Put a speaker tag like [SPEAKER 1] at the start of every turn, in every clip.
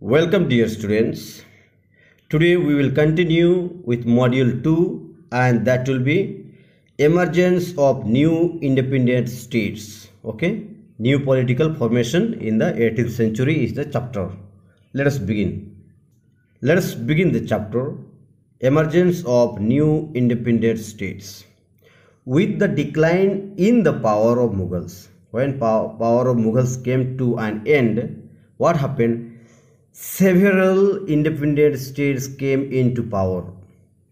[SPEAKER 1] Welcome dear students. Today we will continue with module 2 and that will be emergence of new independent states. Okay, new political formation in the 18th century is the chapter. Let us begin. Let us begin the chapter emergence of new independent states. With the decline in the power of Mughals, when power of Mughals came to an end, what happened? Several independent states came into power.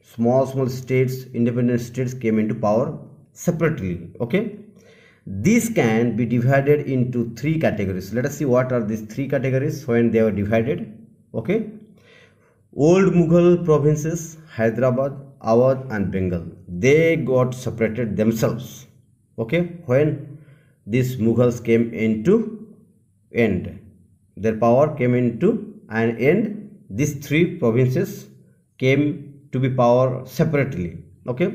[SPEAKER 1] Small states, independent states came into power separately. Okay, these can be divided into three categories. Let us see what are these three categories when they were divided. Okay, old Mughal provinces, Hyderabad, Awadh and Bengal, they got separated themselves. Okay, when these Mughals came into end, their power came into an end, these three provinces came to be power separately. Okay,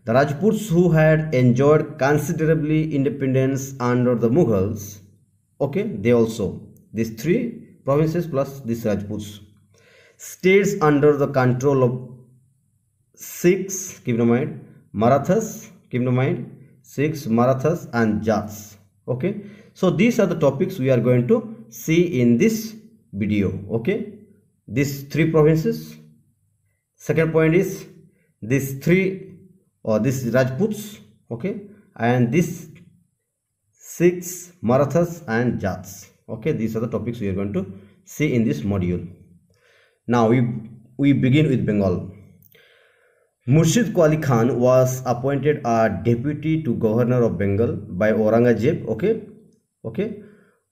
[SPEAKER 1] the Rajputs, who had enjoyed considerably independence under the Mughals, okay, they also, these three provinces plus these Rajputs, states under the control of Sikhs, keep in mind, Marathas, keep in mind, Sikhs, Marathas and Jats. Okay, so these are the topics we are going to see in this video. Okay, these three provinces. Second point is these three or these Rajputs. Okay, and these Sikhs, Marathas and Jats. Okay, these are the topics we are going to see in this module. Now we begin with Bengal. Murshid Qali Khan was appointed a deputy to governor of Bengal by Aurangzeb. Okay,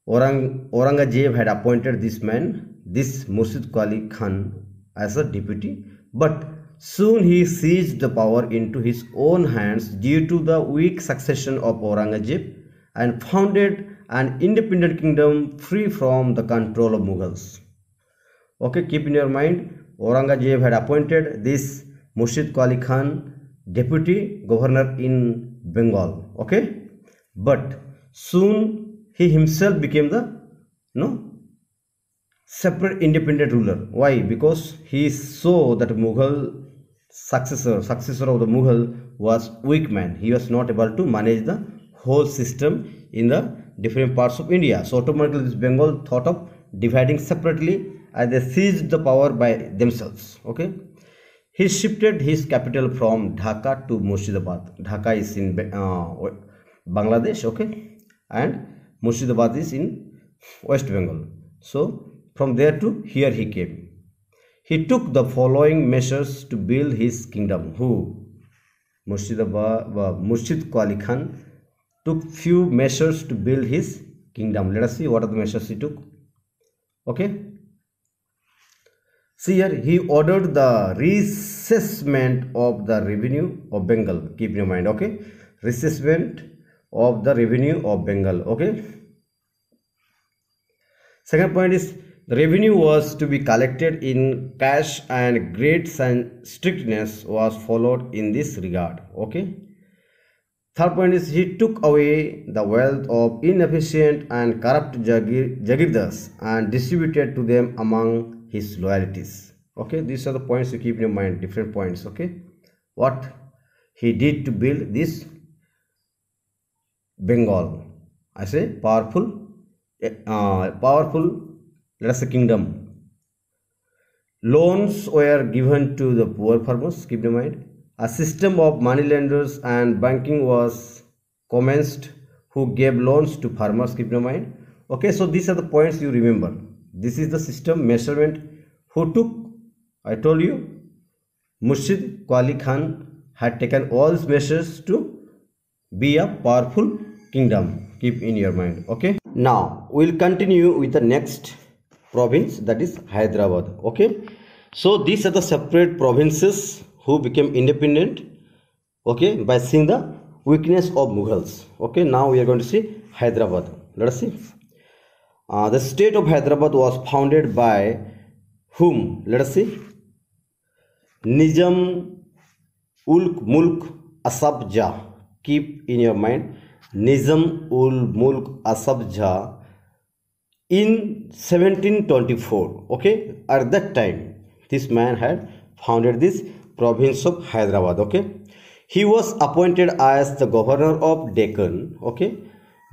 [SPEAKER 1] Aurangzeb had appointed this man, this Murshid Qali Khan, as a deputy, but soon he seized the power into his own hands due to the weak succession of Aurangzeb and founded an independent kingdom free from the control of Mughals. Okay, keep in your mind, Aurangzeb had appointed this Murshid Qali Khan deputy governor in Bengal. Okay, but soon he himself became the separate independent ruler. Why? Because he saw that Mughal successor of the Mughal was weak man. He was not able to manage the whole system in the different parts of India. So automatically this Bengal thought of dividing separately and they seized the power by themselves. Okay, he shifted his capital from Dhaka to Murshidabad. Dhaka is in Bangladesh. Okay, and Murshidabad is in West Bengal. So from there to here he came. He took the following measures to build his kingdom. Who? Murshid Qali Khan took few measures to build his kingdom. Let us see what are the measures he took. Okay, see here, he ordered the reassessment of the revenue of Bengal. Keep in mind. Okay, reassessment of the revenue of Bengal. Okay, second point is the revenue was to be collected in cash and great strictness was followed in this regard. Okay, third point is he took away the wealth of inefficient and corrupt Jagirdars and distributed to them among his loyalties. Okay, these are the points to keep in your mind, different points. Okay, what he did to build this Bengal, I say powerful, let us say kingdom. Loans were given to the poor farmers, keep in mind. A system of moneylenders and banking was commenced who gave loans to farmers, keep in mind. Okay, so these are the points you remember. This is the system measurement who took, I told you, Murshid Qali Khan had taken all these measures to be a powerful kingdom. Keep in your mind. Okay, now we'll continue with the next province, that is Hyderabad. Okay, so these are the separate provinces who became independent, okay, by seeing the weakness of Mughals. Okay, now we are going to see Hyderabad. Let us see. The state of Hyderabad was founded by whom? Let us see. Nizam ul Mulk Asaf Jah. Keep in your mind, Nizam ul Mulk Asaf Jah in 1724. Okay, at that time this man had founded this province of Hyderabad. Okay, he was appointed as the governor of Deccan. Okay,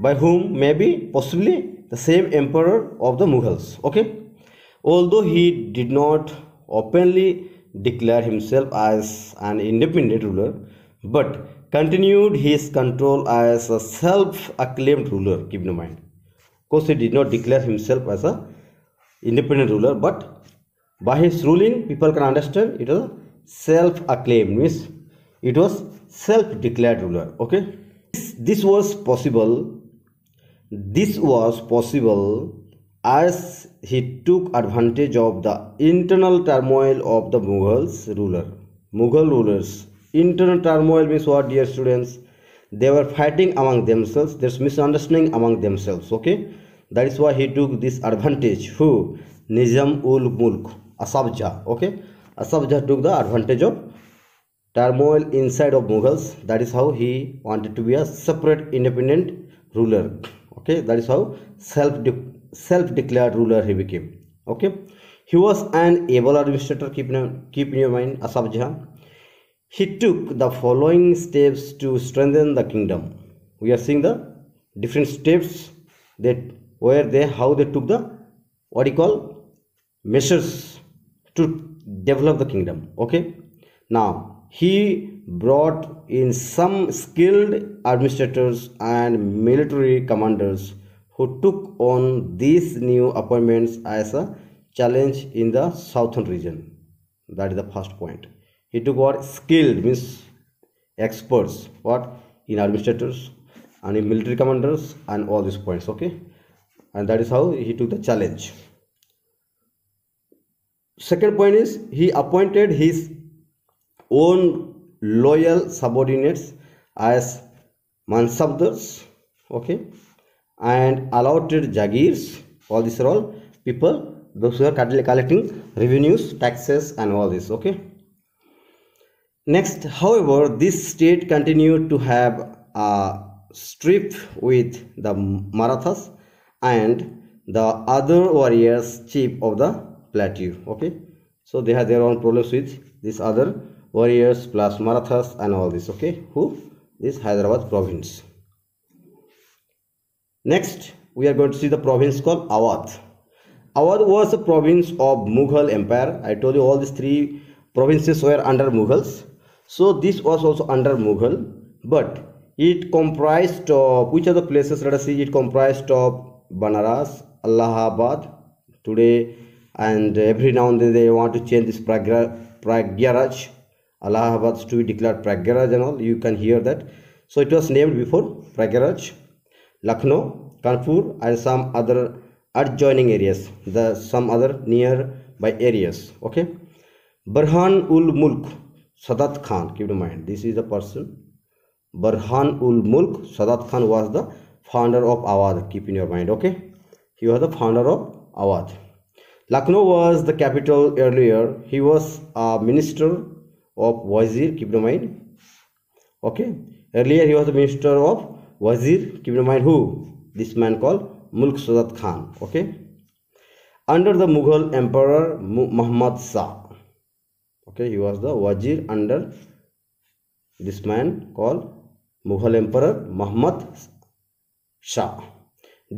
[SPEAKER 1] by whom? Maybe possibly the same emperor of the Mughals. Okay, although he did not openly declare himself as an independent ruler, but continued his control as a self-acclaimed ruler. Keep in mind, of course, he did not declare himself as a independent ruler, but by his ruling, people can understand it was self-acclaimed, means it was self-declared ruler. Okay, this was possible. This was possible as he took advantage of the internal turmoil of the Mughal rulers. Internal turmoil means what, dear students? They were fighting among themselves. There's misunderstanding among themselves. Okay, that is why he took this advantage. Who? Nizam ul Mulk, Asaf Jah. Okay, Asaf Jah took the advantage of turmoil inside of Mughals. That is how he wanted to be a separate independent ruler. Okay, that is how self-declared ruler he became. Okay, he was an able administrator. Keep in your mind, Asaf Jah. He took the following steps to strengthen the kingdom. We are seeing the different steps that how they took the what you call measures to develop the kingdom. Okay, now he brought in some skilled administrators and military commanders who took on these new appointments as a challenge in the southern region. That is the first point. He took what? Skilled means experts, what? In administrators and in military commanders and all these points. Okay, and that is how he took the challenge. Second point is he appointed his own loyal subordinates as mansabdars. Okay, and allotted jagirs. All these are all people, those who are collecting revenues, taxes and all this. Okay, next, however, this state continued to have a strife with the Marathas and the other warriors chief of the plateau. Okay, so they had their own problems with these other warriors plus Marathas and all this. Okay, who? This Hyderabad province. Next, we are going to see the province called Awadh. Awadh was a province of Mughal Empire. I told you all these three provinces were under Mughals. So this was also under Mughal, but it comprised of which are the places? Let us see. It comprised of Banaras, Allahabad today, and every now and then they want to change this Pragyaraj. Allahabad to be declared Pragyaraj and all. You can hear that. So it was named before Pragyaraj. Lucknow, Kanpur and some other adjoining areas, some other nearby areas. Okay, Burhan ul Mulk Sadat Khan, keep in mind, this is the person. Burhan ul Mulk Sadat Khan was the founder of Awadh. Keep in your mind. Okay, he was the founder of Awadh. Lucknow was the capital earlier. He was a minister of Wazir. Keep in mind. Okay, earlier he was the minister of Wazir. Keep in mind who? This man called Mulk Sadat Khan. Okay, under the Mughal Emperor Muhammad Shah. Okay, he was the Wazir under this man called Mughal Emperor Muhammad Shah.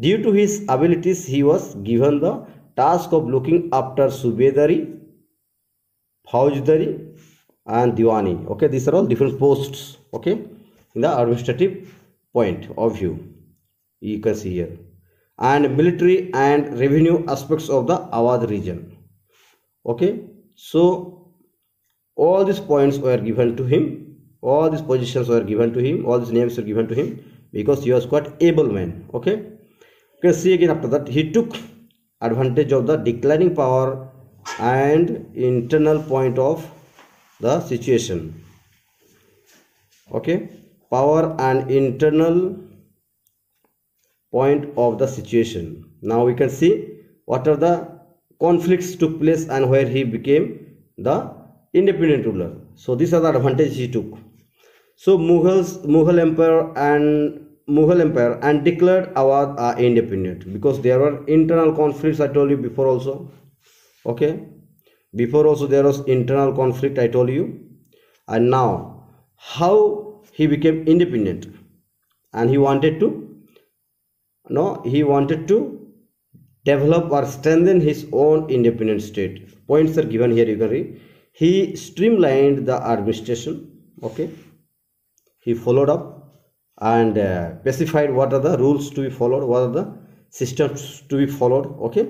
[SPEAKER 1] Due to his abilities, he was given the task of looking after Subedari, Faujdari and Diwani. Okay, these are all different posts. Okay, in the administrative point of view, you can see here, and military and revenue aspects of the Awadh region. Okay, so all these points were given to him, all these positions were given to him, all these names were given to him because he was quite able man. Okay, you can see again after that he took advantage of the declining power and internal point of the situation. Okay, power and internal point of the situation. Now we can see what are the conflicts took place and where he became the independent ruler. So these are the advantages he took. So Mughal Empire and Mughal Empire and declared Awadh independent, because there were internal conflicts, I told you before also. Okay, before also there was internal conflict, I told you. And now how he became independent, and he wanted to develop or strengthen his own independent state. Points are given here, you can read. He streamlined the administration. Okay, he followed up and specified what are the rules to be followed, what are the systems to be followed. Okay,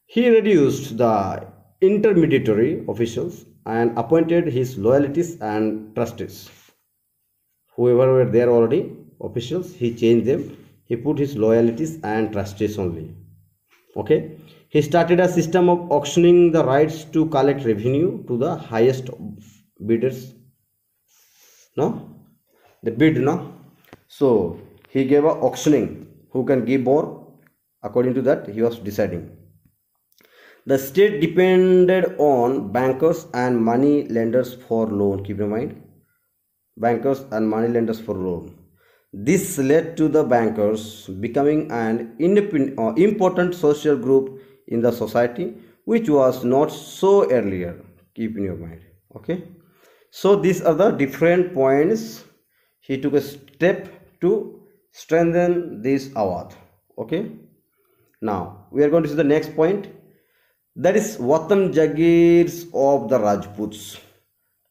[SPEAKER 1] he reduced the intermediary officials and appointed his loyalties and trustees. Whoever were there already officials, he changed them, he put his loyalties and trustees only. Okay, he started a system of auctioning the rights to collect revenue to the highest bidders. No, the bid, no. So he gave a auctioning, who can give more, according to that he was deciding. The state depended on bankers and money lenders for loan. Keep in mind, bankers and money lenders for loan. This led to the bankers becoming an independent or important social group in the society, which was not so earlier. Keep in your mind. Okay, so these are the different points. He took a step to strengthen this Awadh. Okay, now we are going to see the next point, that is Watan Jagirs of the Rajputs.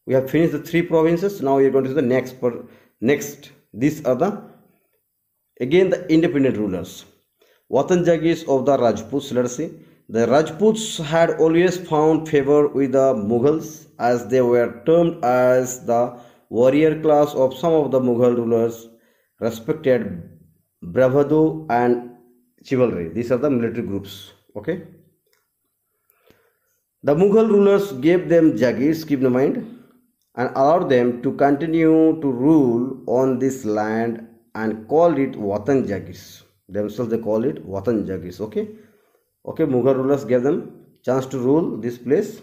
[SPEAKER 1] We have finished the 3 provinces. Now we are going to see the next. These are the again the independent rulers. Watan Jagirs of the Rajputs. Let us see. The Rajputs had always found favor with the Mughals, as they were termed as the warrior class of some of the Mughal rulers respected bravado and chivalry. These are the military groups. Okay, the Mughal rulers gave them Jagirs, keep in mind, and allowed them to continue to rule on this land and called it Watan Jagirs. Themselves they call it Watan Jagirs. Okay, Mughal rulers gave them chance to rule this place,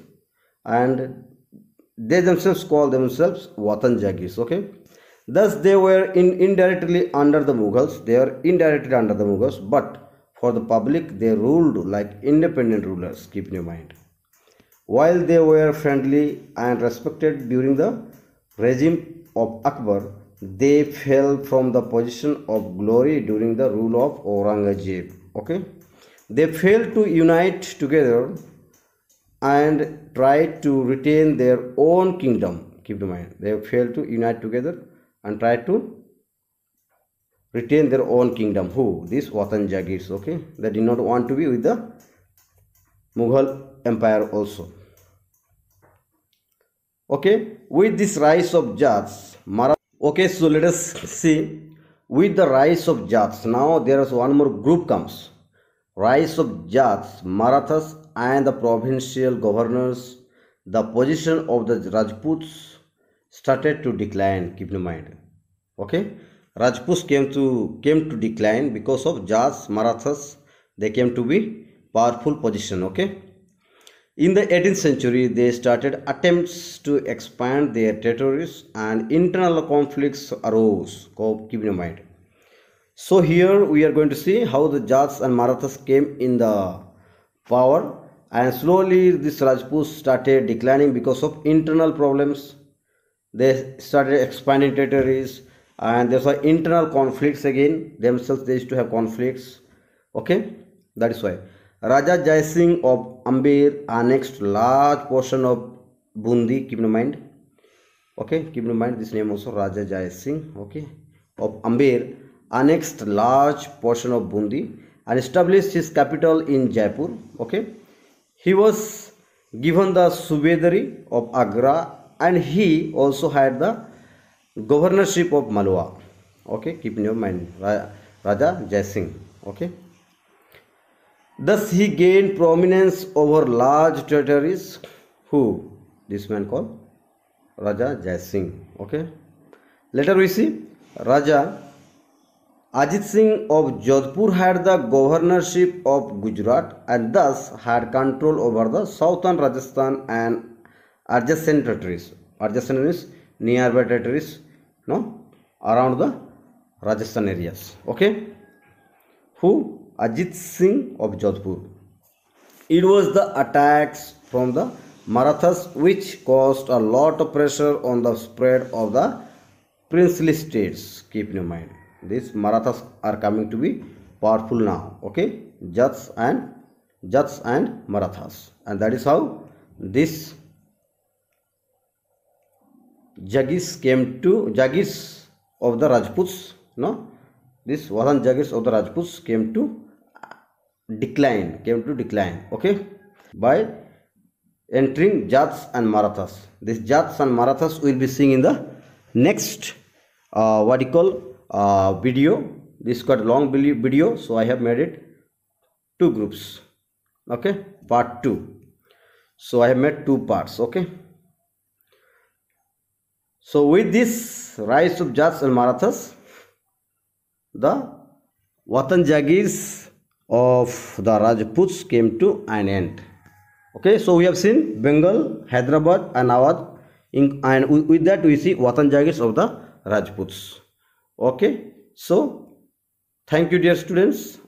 [SPEAKER 1] and they themselves call themselves Watan Jagirs. Okay, thus they were indirectly under the Mughals. They are indirectly under the Mughals, but for the public they ruled like independent rulers. Keep in your mind. While they were friendly and respected during the regime of Akbar, they fell from the position of glory during the rule of Aurangzeb. Okay, they failed to unite together and tried to retain their own kingdom. Keep in mind, they failed to unite together and tried to retain their own kingdom. Who? These Watan Jagirs. Okay, they did not want to be with the Mughal Empire also. Okay, with this rise of Jats, okay, so let us see, with the rise of Jats, now there is one more group comes. Rise of Jats, Marathas and the provincial governors, the position of the Rajputs started to decline. Keep in mind. Okay, Rajputs came to decline because of Jats, Marathas. They came to be powerful position. Okay, in the 18th century they started attempts to expand their territories and internal conflicts arose. Keep in mind. So here we are going to see how the Jats and Marathas came in the power, and slowly this Rajputs started declining because of internal problems. They started expanding territories, and there were internal conflicts again. Themselves they used to have conflicts. Okay, that is why Raja Jai Singh of Amber annexed large portion of Bundi. Keep in mind. Okay, keep in mind this name also, Raja Jai Singh. Okay, of Amber annexed large portion of Bundi and established his capital in Jaipur. Okay, he was given the Subedari of Agra, and he also had the governorship of Malwa. Okay, keep in your mind, Raja Jai Singh. Okay, thus he gained prominence over large territories. Who? This man called Raja Jai Singh. Okay, later we see Raja Ajit Singh of Jodhpur had the governorship of Gujarat and thus had control over the southern Rajasthan and adjacent territories. Adjacent means nearby territories, no, around the Rajasthan areas. Okay, who? Ajit Singh of Jodhpur. It was the attacks from the Marathas which caused a lot of pressure on the spread of the princely states. Keep in mind, these Marathas are coming to be powerful now. Okay, Jats and Marathas, and that is how this Jagis of the Rajputs. No, this Vasan Jagis of the Rajputs came to decline. Okay, by entering Jats and Marathas. These Jats and Marathas will be seen in the next video. This got a long video, so I have made it 2 groups. Okay, part 2. So I have made 2 parts. Okay, so with this rise of Jats and Marathas, the Vatan Jagis of the Rajputs came to an end. Okay, so we have seen Bengal, Hyderabad and Awadh, and with that we see Vatan Jagis of the Rajputs. Okay, so thank you dear students.